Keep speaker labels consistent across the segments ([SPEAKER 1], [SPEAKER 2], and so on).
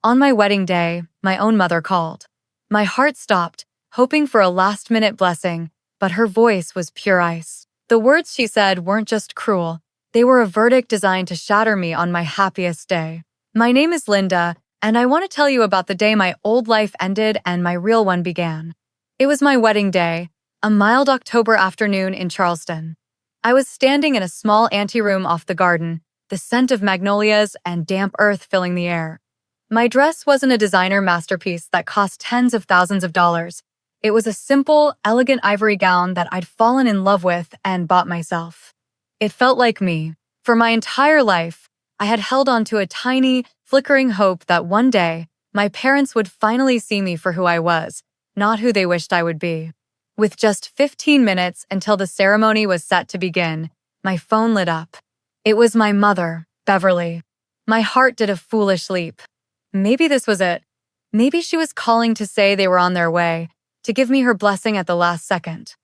[SPEAKER 1] On my wedding day, my own mother called. My heart stopped, hoping for a last-minute blessing, but her voice was pure ice. The words she said weren't just cruel. They were a verdict designed to shatter me on my happiest day. My name is Linda, and I want to tell you about the day my old life ended and my real one began. It was my wedding day, a mild October afternoon in Charleston. I was standing in a small anteroom off the garden, the scent of magnolias and damp earth filling the air. My dress wasn't a designer masterpiece that cost tens of thousands of dollars. It was a simple, elegant ivory gown that I'd fallen in love with and bought myself. It felt like me. For my entire life, I had held on to a tiny, flickering hope that one day, my parents would finally see me for who I was, not who they wished I would be. With just 15 minutes until the ceremony was set to begin, my phone lit up. It was my mother, Beverly. My heart did a foolish leap. Maybe this was it. Maybe she was calling to say they were on their way, to give me her blessing at the last second.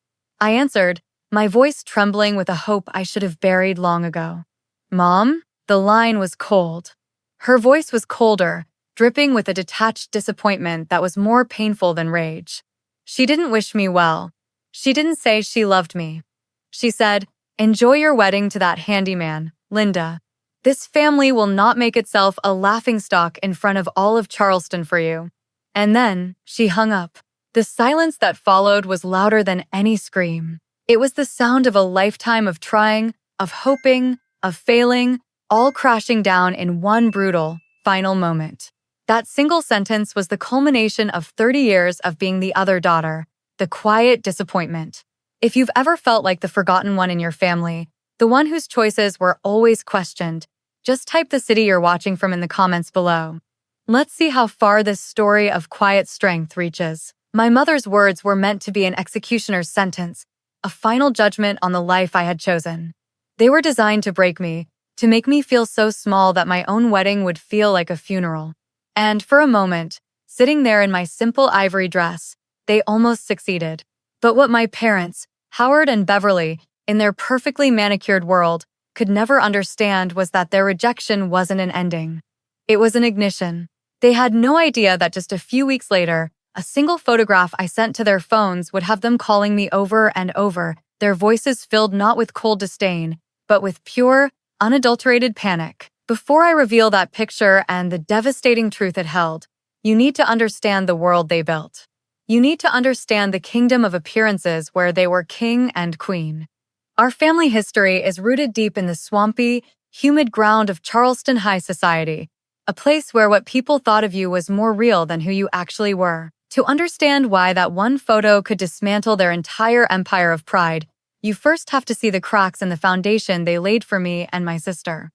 [SPEAKER 1] I answered, my voice trembling with a hope I should have buried long ago. "Mom?" The line was cold. Her voice was colder, dripping with a detached disappointment that was more painful than rage. She didn't wish me well. She didn't say she loved me. She said, "Enjoy your wedding to that handyman, Linda. This family will not make itself a laughingstock in front of all of Charleston for you." And then she hung up. The silence that followed was louder than any scream. It was the sound of a lifetime of trying, of hoping, of failing, all crashing down in one brutal, final moment. That single sentence was the culmination of 30 years of being the other daughter, the quiet disappointment. If you've ever felt like the forgotten one in your family, the one whose choices were always questioned, just type the city you're watching from in the comments below. Let's see how far this story of quiet strength reaches. My mother's words were meant to be an executioner's sentence, a final judgment on the life I had chosen. They were designed to break me, to make me feel so small that my own wedding would feel like a funeral. And for a moment, sitting there in my simple ivory dress, they almost succeeded. But what my parents, Howard and Beverly, in their perfectly manicured world, could never understand was that their rejection wasn't an ending. It was an ignition. They had no idea that just a few weeks later, a single photograph I sent to their phones would have them calling me over and over, their voices filled not with cold disdain, but with pure, unadulterated panic. Before I reveal that picture and the devastating truth it held, you need to understand the world they built. You need to understand the kingdom of appearances where they were king and queen. Our family history is rooted deep in the swampy, humid ground of Charleston high society, a place where what people thought of you was more real than who you actually were. To understand why that one photo could dismantle their entire empire of pride, you first have to see the cracks in the foundation they laid for me and my sister.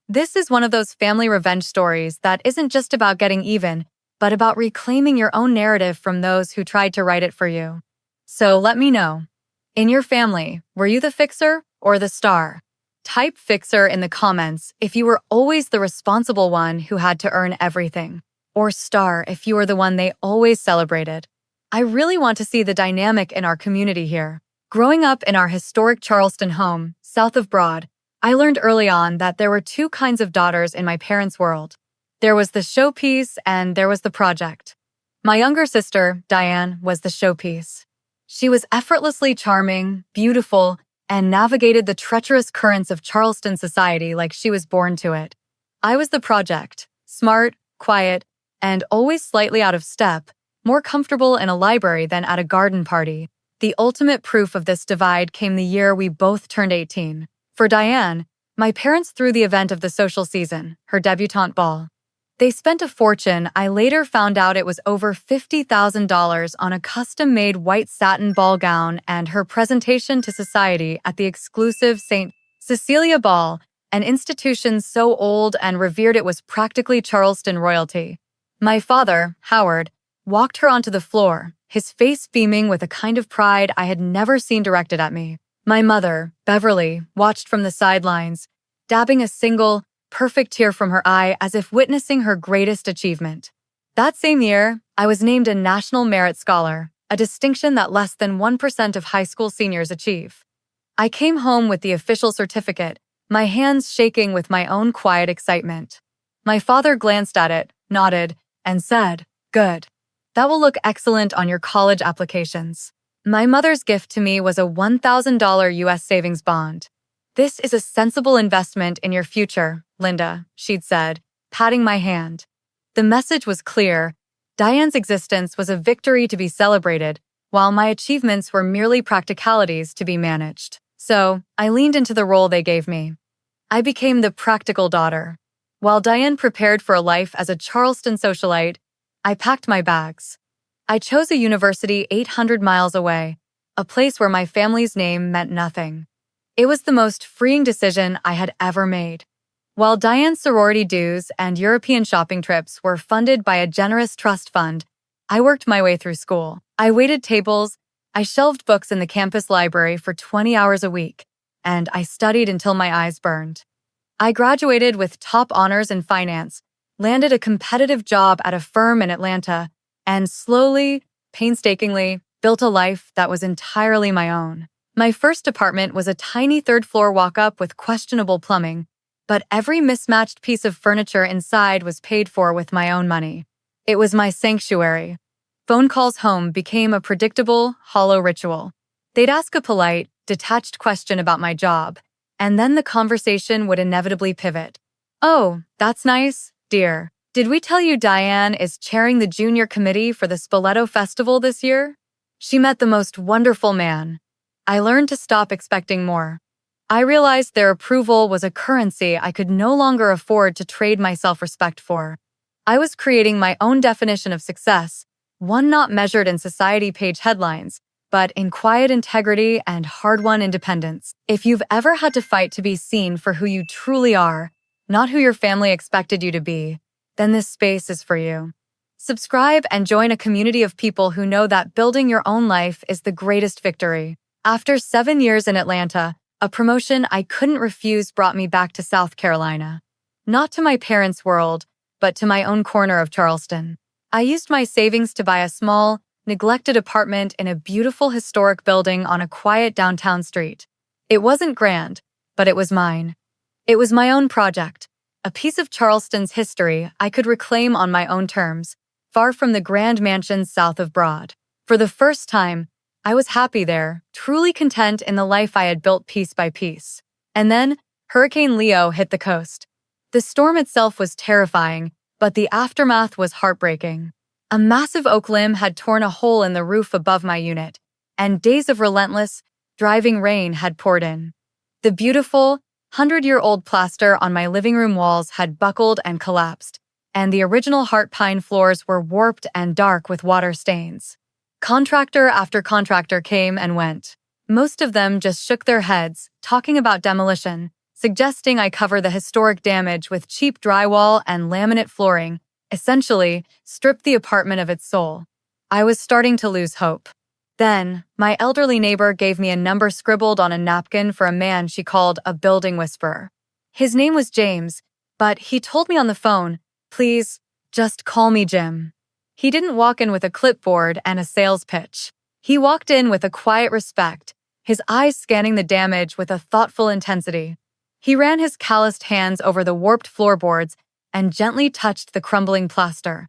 [SPEAKER 1] This is one of those family revenge stories that isn't just about getting even, but about reclaiming your own narrative from those who tried to write it for you. So let me know. In your family, were you the fixer or the star? Type fixer in the comments if you were always the responsible one who had to earn everything, or star if you were the one they always celebrated. I really want to see the dynamic in our community here. Growing up in our historic Charleston home, south of Broad, I learned early on that there were two kinds of daughters in my parents' world. There was the showpiece and there was the project. My younger sister, Diane, was the showpiece. She was effortlessly charming, beautiful, and navigated the treacherous currents of Charleston society like she was born to it. I was the project, smart, quiet, and always slightly out of step, more comfortable in a library than at a garden party. The ultimate proof of this divide came the year we both turned 18. For Diane, my parents threw the event of the social season, her debutante ball. They spent a fortune. I later found out it was over $50,000 on a custom-made white satin ball gown and her presentation to society at the exclusive St. Cecilia Ball, an institution so old and revered it was practically Charleston royalty. My father, Howard, walked her onto the floor, his face beaming with a kind of pride I had never seen directed at me. My mother, Beverly, watched from the sidelines, dabbing a single, perfect tear from her eye as if witnessing her greatest achievement. That same year, I was named a National Merit Scholar, a distinction that less than 1% of high school seniors achieve. I came home with the official certificate, my hands shaking with my own quiet excitement. My father glanced at it, nodded, and said, "Good. That will look excellent on your college applications." My mother's gift to me was a $1,000 US savings bond. "This is a sensible investment in your future, Linda," she'd said, patting my hand. The message was clear. Diane's existence was a victory to be celebrated, while my achievements were merely practicalities to be managed. So, I leaned into the role they gave me. I became the practical daughter. While Diane prepared for a life as a Charleston socialite, I packed my bags. I chose a university 800 miles away, a place where my family's name meant nothing. It was the most freeing decision I had ever made. While Diane's sorority dues and European shopping trips were funded by a generous trust fund, I worked my way through school. I waited tables, I shelved books in the campus library for 20 hours a week, and I studied until my eyes burned. I graduated with top honors in finance, landed a competitive job at a firm in Atlanta, and slowly, painstakingly, built a life that was entirely my own. My first apartment was a tiny third-floor walk-up with questionable plumbing, but every mismatched piece of furniture inside was paid for with my own money. It was my sanctuary. Phone calls home became a predictable, hollow ritual. They'd ask a polite, detached question about my job, and then the conversation would inevitably pivot. "Oh, that's nice, dear. Did we tell you Diane is chairing the junior committee for the Spoleto Festival this year? She met the most wonderful man." I learned to stop expecting more. I realized their approval was a currency I could no longer afford to trade my self-respect for. I was creating my own definition of success, one not measured in society page headlines, but in quiet integrity and hard-won independence. If you've ever had to fight to be seen for who you truly are, not who your family expected you to be, then this space is for you. Subscribe and join a community of people who know that building your own life is the greatest victory. After 7 years in Atlanta, a promotion I couldn't refuse brought me back to South Carolina. Not to my parents' world, but to my own corner of Charleston. I used my savings to buy a small, neglected apartment in a beautiful historic building on a quiet downtown street. It wasn't grand, but it was mine. It was my own project, a piece of Charleston's history I could reclaim on my own terms, far from the grand mansions south of Broad. For the first time, I was happy there, truly content in the life I had built piece by piece. And then, Hurricane Leo hit the coast. The storm itself was terrifying, but the aftermath was heartbreaking. A massive oak limb had torn a hole in the roof above my unit, and days of relentless, driving rain had poured in. The beautiful, 100-year-old plaster on my living room walls had buckled and collapsed, and the original heart pine floors were warped and dark with water stains. Contractor after contractor came and went. Most of them just shook their heads, talking about demolition, suggesting I cover the historic damage with cheap drywall and laminate flooring, essentially strip the apartment of its soul. I was starting to lose hope. Then, my elderly neighbor gave me a number scribbled on a napkin for a man she called a building whisperer. His name was James, but he told me on the phone, "Please, just call me Jim." He didn't walk in with a clipboard and a sales pitch. He walked in with a quiet respect, his eyes scanning the damage with a thoughtful intensity. He ran his calloused hands over the warped floorboards and gently touched the crumbling plaster.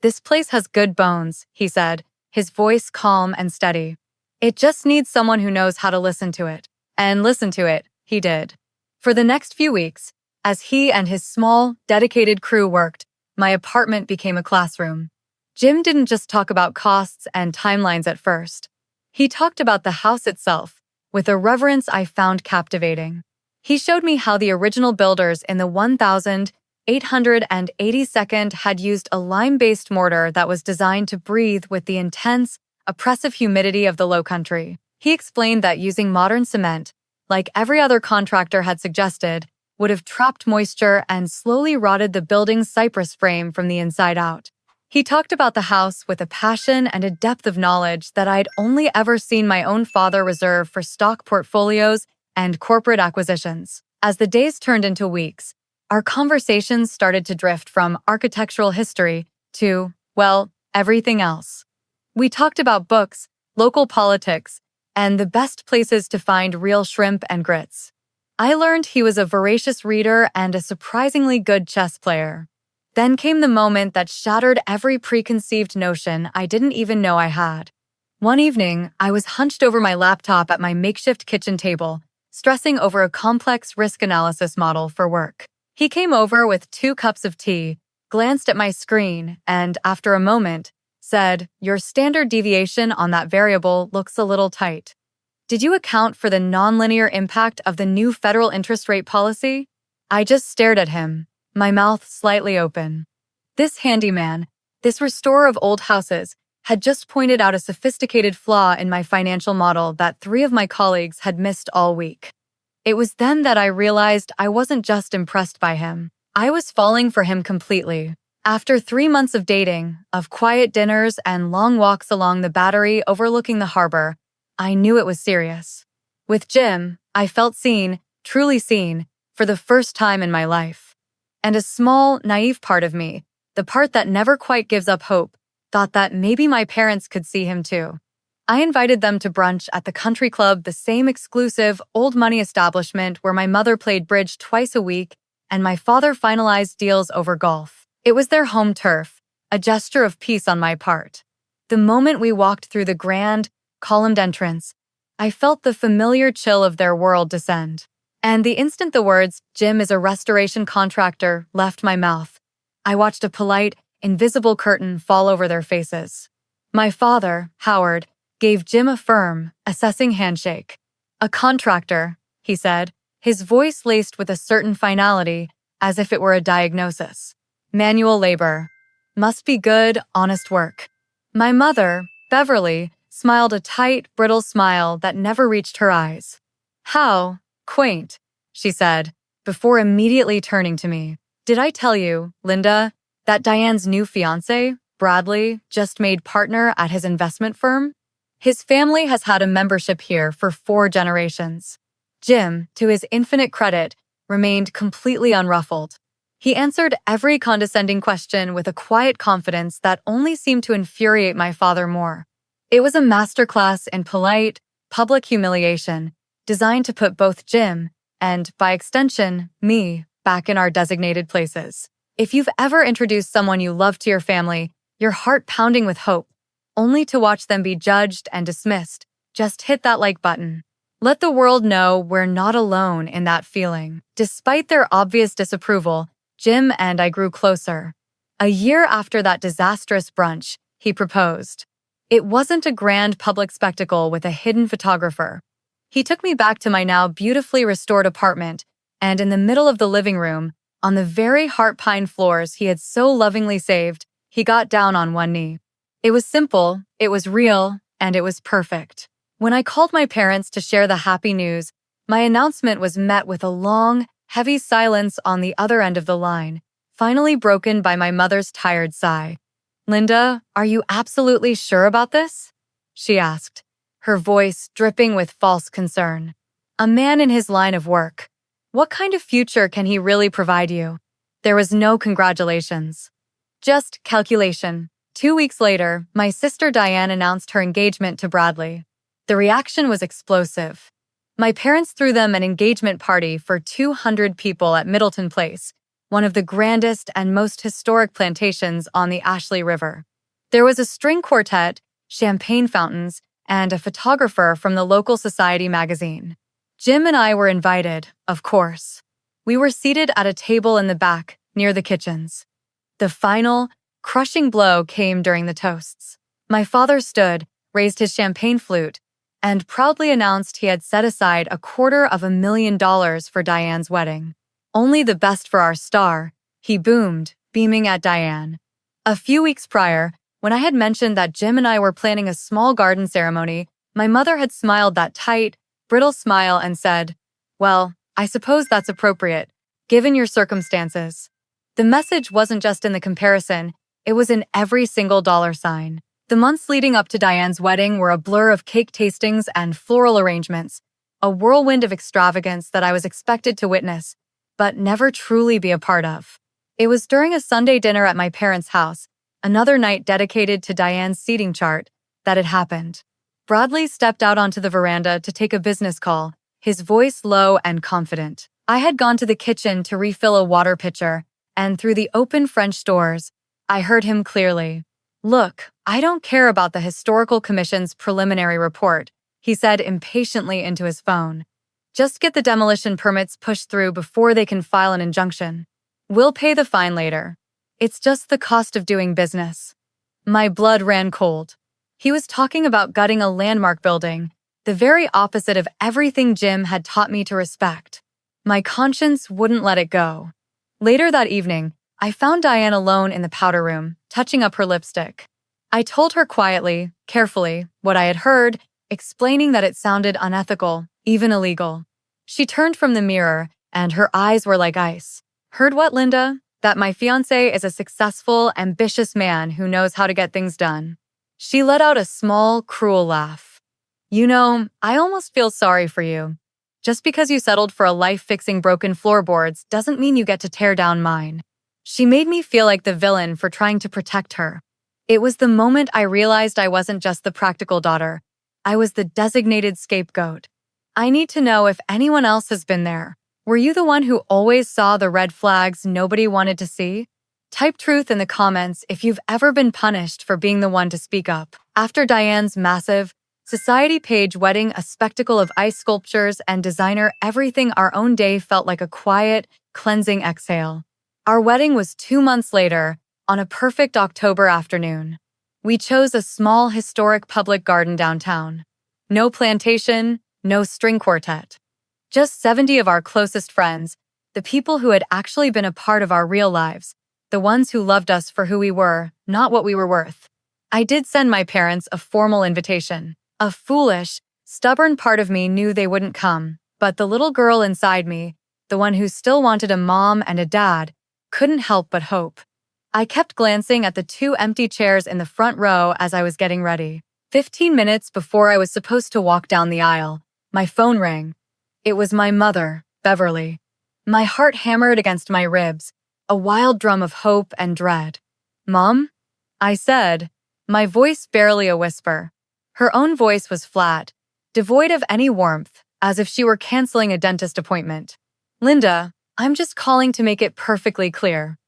[SPEAKER 1] "This place has good bones," he said, his voice calm and steady. "It just needs someone who knows how to listen to it." And listen to it, he did. For the next few weeks, as he and his small, dedicated crew worked, my apartment became a classroom. Jim didn't just talk about costs and timelines at first. He talked about the house itself, with a reverence I found captivating. He showed me how the original builders in the 1882nd had used a lime-based mortar that was designed to breathe with the intense, oppressive humidity of the Lowcountry. He explained that using modern cement, like every other contractor had suggested, would have trapped moisture and slowly rotted the building's cypress frame from the inside out. He talked about the house with a passion and a depth of knowledge that I'd only ever seen my own father reserve for stock portfolios and corporate acquisitions. As the days turned into weeks, our conversations started to drift from architectural history to, well, everything else. We talked about books, local politics, and the best places to find real shrimp and grits. I learned he was a voracious reader and a surprisingly good chess player. Then came the moment that shattered every preconceived notion I didn't even know I had. One evening, I was hunched over my laptop at my makeshift kitchen table, stressing over a complex risk analysis model for work. He came over with 2 cups of tea, glanced at my screen, and, after a moment, said, "Your standard deviation on that variable looks a little tight. Did you account for the nonlinear impact of the new federal interest rate policy?" I just stared at him, my mouth slightly open. This handyman, this restorer of old houses, had just pointed out a sophisticated flaw in my financial model that 3 of my colleagues had missed all week. It was then that I realized I wasn't just impressed by him. I was falling for him completely. After 3 months of dating, of quiet dinners and long walks along the Battery overlooking the harbor, I knew it was serious. With Jim, I felt seen, truly seen, for the first time in my life. And a small, naive part of me, the part that never quite gives up hope, thought that maybe my parents could see him too. I invited them to brunch at the country club, the same exclusive, old-money establishment where my mother played bridge twice a week and my father finalized deals over golf. It was their home turf, a gesture of peace on my part. The moment we walked through the grand, columned entrance, I felt the familiar chill of their world descend. And the instant the words, "Jim is a restoration contractor," left my mouth, I watched a polite, invisible curtain fall over their faces. My father, Howard, gave Jim a firm, assessing handshake. "A contractor," he said, his voice laced with a certain finality, as if it were a diagnosis. "Manual labor. Must be good, honest work." My mother, Beverly, smiled a tight, brittle smile that never reached her eyes. "How quaint," she said, before immediately turning to me. "Did I tell you, Linda, that Diane's new fiancé, Bradley, just made partner at his investment firm? His family has had a membership here for 4 generations." Jim, to his infinite credit, remained completely unruffled. He answered every condescending question with a quiet confidence that only seemed to infuriate my father more. It was a masterclass in polite, public humiliation, designed to put both Jim and, by extension, me, back in our designated places. If you've ever introduced someone you love to your family, your heart pounding with hope, only to watch them be judged and dismissed, just hit that like button. Let the world know we're not alone in that feeling. Despite their obvious disapproval, Jim and I grew closer. A year after that disastrous brunch, he proposed. It wasn't a grand public spectacle with a hidden photographer. He took me back to my now beautifully restored apartment, and in the middle of the living room, on the very heart pine floors he had so lovingly saved, he got down on one knee. It was simple, it was real, and it was perfect. When I called my parents to share the happy news, my announcement was met with a long, heavy silence on the other end of the line, finally broken by my mother's tired sigh. "Linda, are you absolutely sure about this?" she asked, her voice dripping with false concern. "A man in his line of work. What kind of future can he really provide you?" There was no congratulations. Just calculation. 2 weeks later, my sister Diane announced her engagement to Bradley. The reaction was explosive. My parents threw them an engagement party for 200 people at Middleton Place, one of the grandest and most historic plantations on the Ashley River. There was a string quartet, champagne fountains, and a photographer from the local society magazine. Jim and I were invited, of course. We were seated at a table in the back, near the kitchens. The final, crushing blow came during the toasts. My father stood, raised his champagne flute, and proudly announced he had set aside $250,000 for Diane's wedding. "Only the best for our star," he boomed, beaming at Diane. A few weeks prior, when I had mentioned that Jim and I were planning a small garden ceremony, my mother had smiled that tight, brittle smile and said, "Well, I suppose that's appropriate, given your circumstances." The message wasn't just in the comparison, it was in every single dollar sign. The months leading up to Diane's wedding were a blur of cake tastings and floral arrangements, a whirlwind of extravagance that I was expected to witness, but never truly be a part of. It was during a Sunday dinner at my parents' house, another night dedicated to Diane's seating chart, that it happened. Bradley stepped out onto the veranda to take a business call, his voice low and confident. I had gone to the kitchen to refill a water pitcher, and through the open French doors, I heard him clearly. "Look, I don't care about the Historical Commission's preliminary report," he said impatiently into his phone. "Just get the demolition permits pushed through before they can file an injunction. We'll pay the fine later. It's just the cost of doing business." My blood ran cold. He was talking about gutting a landmark building, the very opposite of everything Jim had taught me to respect. My conscience wouldn't let it go. Later that evening, I found Diane alone in the powder room, touching up her lipstick. I told her quietly, carefully, what I had heard, explaining that it sounded unethical, even illegal. She turned from the mirror, and her eyes were like ice. "Heard what, Linda? That my fiancé is a successful, ambitious man who knows how to get things done." She let out a small, cruel laugh. "You know, I almost feel sorry for you. Just because you settled for a life fixing broken floorboards doesn't mean you get to tear down mine." She made me feel like the villain for trying to protect her. It was the moment I realized I wasn't just the practical daughter. I was the designated scapegoat. "I need to know if anyone else has been there. Were you the one who always saw the red flags nobody wanted to see?" Type truth in the comments if you've ever been punished for being the one to speak up. After Diane's massive, society page wedding, a spectacle of ice sculptures and designer everything, our own day felt like a quiet, cleansing exhale. Our wedding was 2 months later, on a perfect October afternoon. We chose a small, historic public garden downtown. No plantation, no string quartet. Just 70 of our closest friends, the people who had actually been a part of our real lives, the ones who loved us for who we were, not what we were worth. I did send my parents a formal invitation. A foolish, stubborn part of me knew they wouldn't come, but the little girl inside me, the one who still wanted a mom and a dad, couldn't help but hope. I kept glancing at the 2 empty chairs in the front row as I was getting ready. 15 minutes before I was supposed to walk down the aisle, my phone rang. It was my mother, Beverly. My heart hammered against my ribs, a wild drum of hope and dread. "Mom?" I said, my voice barely a whisper. Her own voice was flat, devoid of any warmth, as if she were canceling a dentist appointment. "Linda, I'm just calling to make it perfectly clear.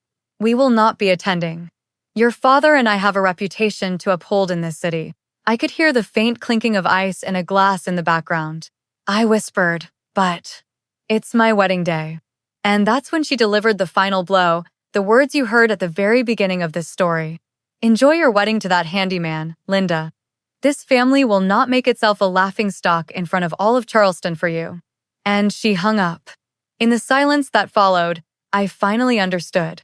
[SPEAKER 1] We will not be attending. Your father and I have a reputation to uphold in this city." I could hear the faint clinking of ice in a glass in the background. I whispered, "But it's my wedding day." And that's when she delivered the final blow, the words you heard at the very beginning of this story. "Enjoy your wedding to that handyman, Linda. This family will not make itself a laughingstock in front of all of Charleston for you." And she hung up. In the silence that followed, I finally understood.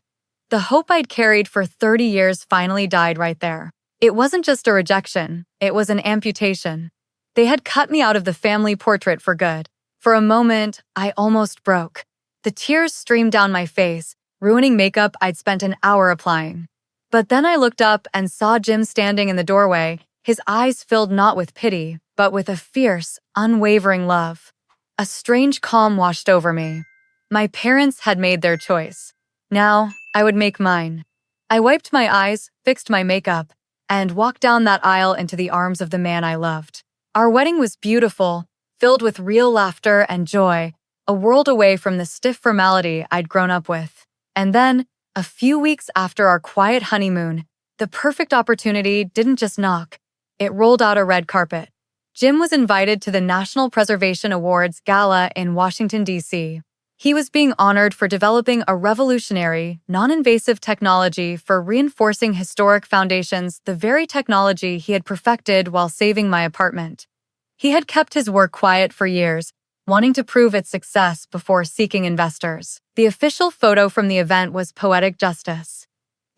[SPEAKER 1] The hope I'd carried for 30 years finally died right there. It wasn't just a rejection, it was an amputation. They had cut me out of the family portrait for good. For a moment, I almost broke. The tears streamed down my face, ruining makeup I'd spent an hour applying. But then I looked up and saw Jim standing in the doorway, his eyes filled not with pity, but with a fierce, unwavering love. A strange calm washed over me. My parents had made their choice. Now, I would make mine. I wiped my eyes, fixed my makeup, and walked down that aisle into the arms of the man I loved. Our wedding was beautiful, filled with real laughter and joy, a world away from the stiff formality I'd grown up with. And then, a few weeks after our quiet honeymoon, the perfect opportunity didn't just knock, it rolled out a red carpet. Jim was invited to the National Preservation Awards Gala in Washington, D.C. He was being honored for developing a revolutionary, non-invasive technology for reinforcing historic foundations, the very technology he had perfected while saving my apartment. He had kept his work quiet for years, wanting to prove its success before seeking investors. The official photo from the event was poetic justice.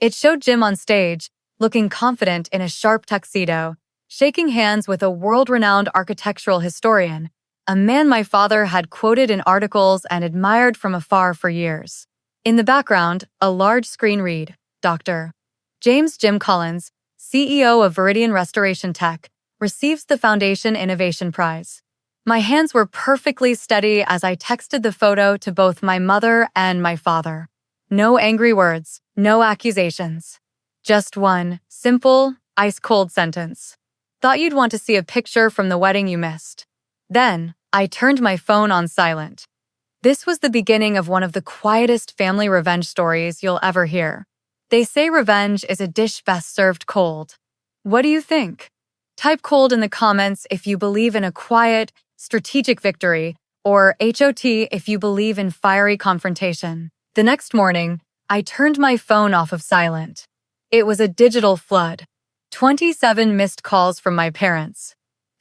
[SPEAKER 1] It showed Jim on stage, looking confident in a sharp tuxedo, shaking hands with a world-renowned architectural historian, a man my father had quoted in articles and admired from afar for years. In the background, a large screen read, "Dr. James Jim Collins, CEO of Viridian Restoration Tech, receives the Foundation Innovation Prize." My hands were perfectly steady as I texted the photo to both my mother and my father. No angry words, no accusations. Just one simple, ice-cold sentence. "Thought you'd want to see a picture from the wedding you missed." Then, I turned my phone on silent. This was the beginning of one of the quietest family revenge stories you'll ever hear. They say revenge is a dish best served cold. What do you think? Type cold in the comments if you believe in a quiet, strategic victory, or HOT if you believe in fiery confrontation. The next morning, I turned my phone off of silent. It was a digital flood. 27 missed calls from my parents.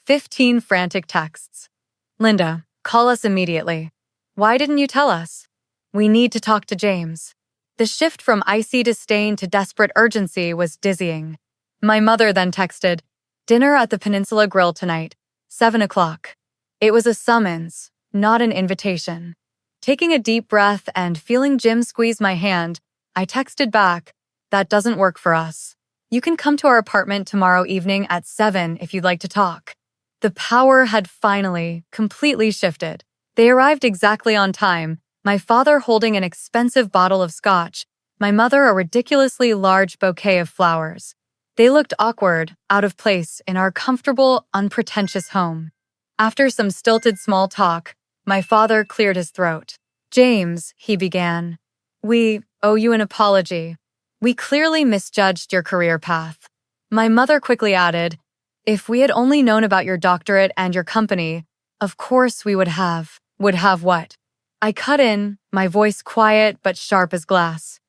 [SPEAKER 1] 15 frantic texts. Linda, call us immediately. Why didn't you tell us? We need to talk to James. The shift from icy disdain to desperate urgency was dizzying. My mother then texted, dinner at the Peninsula Grill tonight, 7 o'clock. It was a summons, not an invitation. Taking a deep breath and feeling Jim squeeze my hand, I texted back, that doesn't work for us. You can come to our apartment tomorrow evening at 7 if you'd like to talk. The power had finally, completely shifted. They arrived exactly on time, my father holding an expensive bottle of scotch, my mother a ridiculously large bouquet of flowers. They looked awkward, out of place in our comfortable, unpretentious home. After some stilted small talk, my father cleared his throat. James, he began, we owe you an apology. We clearly misjudged your career path. My mother quickly added, if we had only known about your doctorate and your company, of course we would have. Would have what? I cut in, my voice quiet but sharp as glass.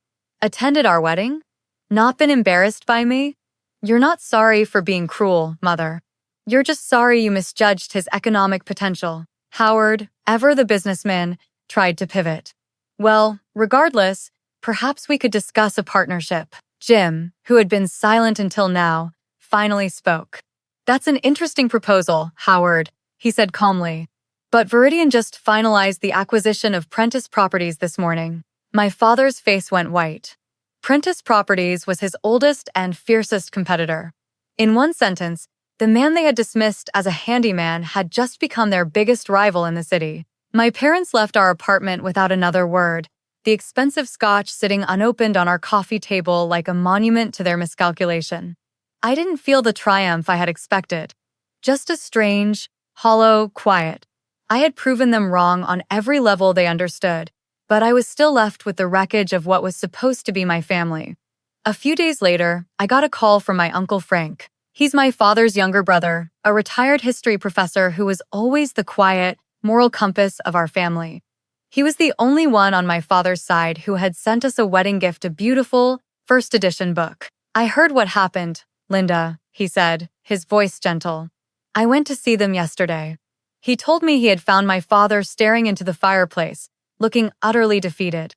[SPEAKER 1] Attended our wedding? Not been embarrassed by me? You're not sorry for being cruel, Mother. You're just sorry you misjudged his economic potential. Howard, ever the businessman, tried to pivot. Well, regardless, perhaps we could discuss a partnership. Jim, who had been silent until now, finally spoke. That's an interesting proposal, Howard, he said calmly. But Viridian just finalized the acquisition of Prentice Properties this morning. My father's face went white. Prentice Properties was his oldest and fiercest competitor. In one sentence, the man they had dismissed as a handyman had just become their biggest rival in the city. My parents left our apartment without another word, the expensive scotch sitting unopened on our coffee table like a monument to their miscalculation. I didn't feel the triumph I had expected. Just a strange, hollow quiet. I had proven them wrong on every level they understood, but I was still left with the wreckage of what was supposed to be my family. A few days later, I got a call from my Uncle Frank. He's my father's younger brother, a retired history professor who was always the quiet, moral compass of our family. He was the only one on my father's side who had sent us a wedding gift, a beautiful, first edition book. I heard what happened, Linda, he said, his voice gentle. I went to see them yesterday. He told me he had found my father staring into the fireplace, looking utterly defeated.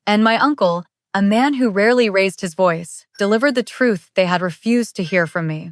[SPEAKER 1] And my uncle, a man who rarely raised his voice, delivered the truth they had refused to hear from me.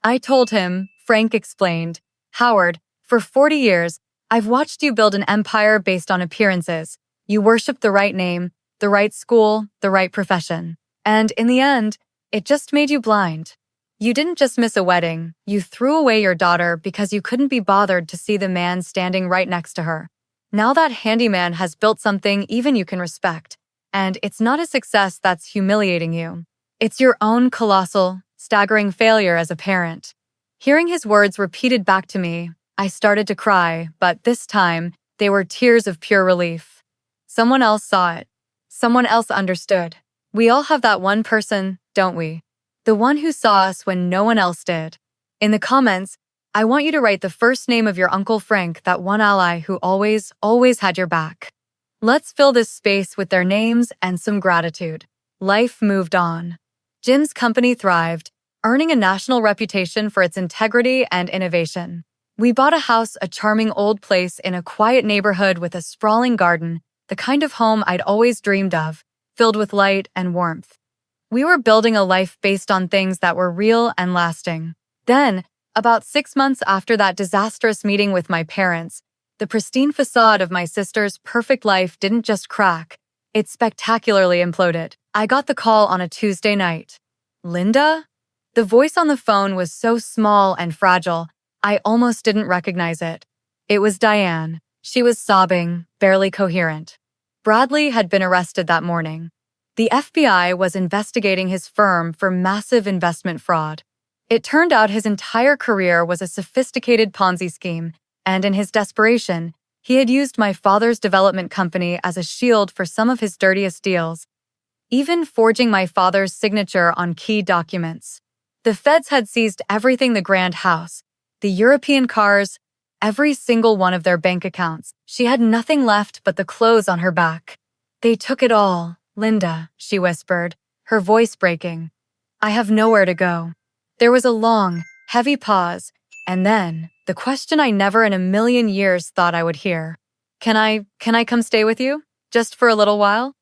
[SPEAKER 1] I told him, Frank explained, Howard, for 40 years, I've watched you build an empire based on appearances. You worshiped the right name, the right school, the right profession. And in the end, it just made you blind. You didn't just miss a wedding, you threw away your daughter because you couldn't be bothered to see the man standing right next to her. Now that handyman has built something even you can respect, and it's not a success that's humiliating you. It's your own colossal, staggering failure as a parent. Hearing his words repeated back to me, I started to cry, but this time, they were tears of pure relief. Someone else saw it. Someone else understood. We all have that one person, don't we? The one who saw us when no one else did. In the comments, I want you to write the first name of your Uncle Frank, that one ally who always had your back. Let's fill this space with their names and some gratitude. Life moved on. Jim's company thrived, earning a national reputation for its integrity and innovation. We bought a house, a charming old place in a quiet neighborhood with a sprawling garden, the kind of home I'd always dreamed of, filled with light and warmth. We were building a life based on things that were real and lasting. Then, about 6 months after that disastrous meeting with my parents, the pristine facade of my sister's perfect life didn't just crack, it spectacularly imploded. I got the call on a Tuesday night. Linda? The voice on the phone was so small and fragile, I almost didn't recognize it. It was Diane. She was sobbing, barely coherent. Bradley had been arrested that morning. The FBI was investigating his firm for massive investment fraud. It turned out his entire career was a sophisticated Ponzi scheme, and in his desperation, He had used my father's development company as a shield for some of his dirtiest deals, even forging my father's signature on key documents. The feds had seized everything: the grand house, the European cars, every single one of their bank accounts. She had nothing left but the clothes on her back. They took it all, Linda, she whispered, her voice breaking. I have nowhere to go. There was a long, heavy pause, and then the question I never in a million years thought I would hear. Can I come stay with you? Just for a little while?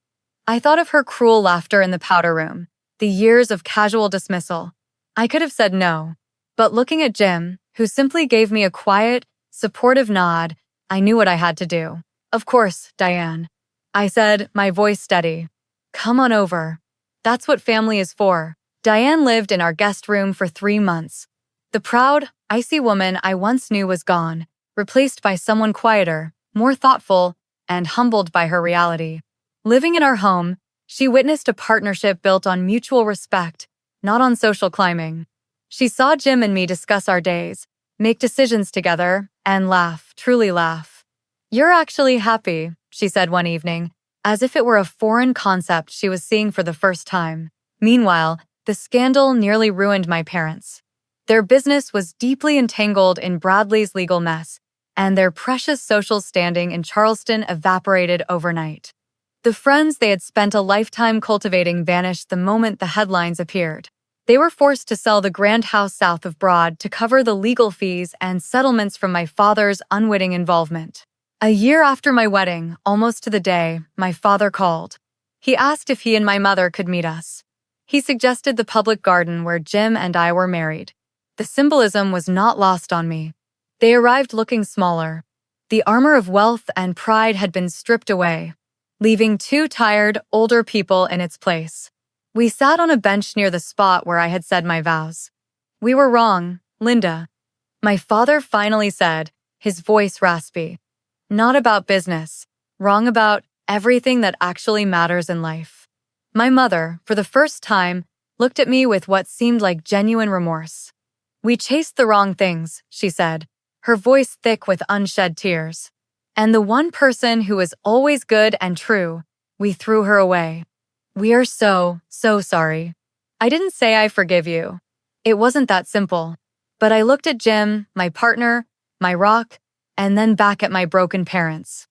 [SPEAKER 1] I thought of her cruel laughter in the powder room, the years of casual dismissal. I could have said no, but looking at Jim, who simply gave me a quiet, supportive nod, I knew what I had to do. Of course, Diane, I said, my voice steady. Come on over. That's what family is for. Diane lived in our guest room for 3 months. The proud, icy woman I once knew was gone, replaced by someone quieter, more thoughtful, and humbled by her reality. Living in our home, she witnessed a partnership built on mutual respect, not on social climbing. She saw Jim and me discuss our days, make decisions together, and laugh, truly laugh. You're actually happy, she said one evening, as if it were a foreign concept she was seeing for the first time. Meanwhile, the scandal nearly ruined my parents. Their business was deeply entangled in Bradley's legal mess, and their precious social standing in Charleston evaporated overnight. The friends they had spent a lifetime cultivating vanished the moment the headlines appeared. They were forced to sell the grand house south of Broad to cover the legal fees and settlements from my father's unwitting involvement. A year after my wedding, almost to the day, my father called. He asked if he and my mother could meet us. He suggested the public garden where Jim and I were married. The symbolism was not lost on me. They arrived looking smaller. The armor of wealth and pride had been stripped away, leaving 2 tired, older people in its place. We sat on a bench near the spot where I had said my vows. We were wrong, Linda, my father finally said, his voice raspy. Not about business, wrong about everything that actually matters in life. My mother, for the first time, looked at me with what seemed like genuine remorse. We chased the wrong things, she said, her voice thick with unshed tears. And the one person who was always good and true, we threw her away. We are so sorry. I didn't say I forgive you. It wasn't that simple. But I looked at Jim, my partner, my rock, and then back at my broken parents.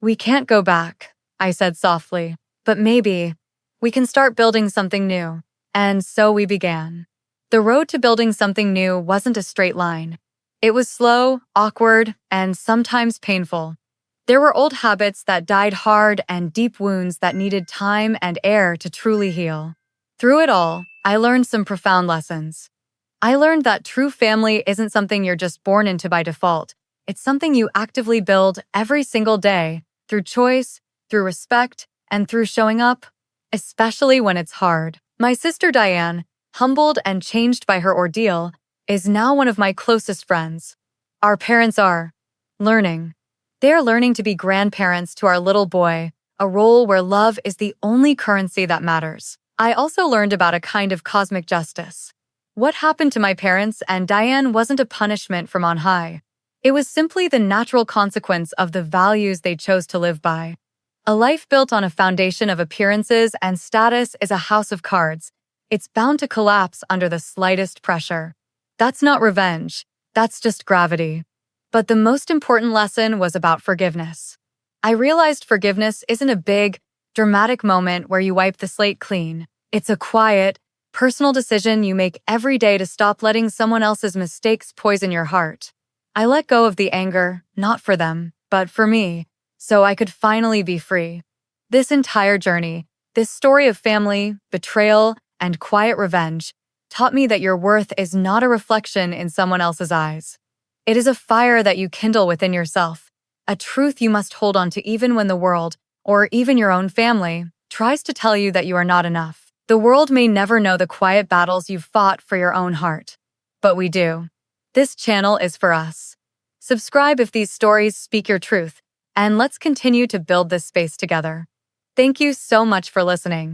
[SPEAKER 1] We can't go back, I said softly, but maybe we can start building something new. And so we began. The road to building something new wasn't a straight line. It was slow, awkward, and sometimes painful. There were old habits that died hard and deep wounds that needed time and air to truly heal. Through it all, I learned some profound lessons. I learned that true family isn't something you're just born into by default. It's something you actively build every single day, through choice, through respect, and through showing up, especially when it's hard. My sister Diane, humbled and changed by her ordeal, is now one of my closest friends. Our parents are learning. They are learning to be grandparents to our little boy, a role where love is the only currency that matters. I also learned about a kind of cosmic justice. What happened to my parents and Diane wasn't a punishment from on high. It was simply the natural consequence of the values they chose to live by. A life built on a foundation of appearances and status is a house of cards. It's bound to collapse under the slightest pressure. That's not revenge. That's just gravity. But the most important lesson was about forgiveness. I realized forgiveness isn't a big, dramatic moment where you wipe the slate clean. It's a quiet, personal decision you make every day to stop letting someone else's mistakes poison your heart. I let go of the anger, not for them, but for me, so I could finally be free. This entire journey, this story of family, betrayal, and quiet revenge, taught me that your worth is not a reflection in someone else's eyes. It is a fire that you kindle within yourself, a truth you must hold on to even when the world, or even your own family, tries to tell you that you are not enough. The world may never know the quiet battles you've fought for your own heart, but we do. This channel is for us. Subscribe if these stories speak your truth, and let's continue to build this space together. Thank you so much for listening.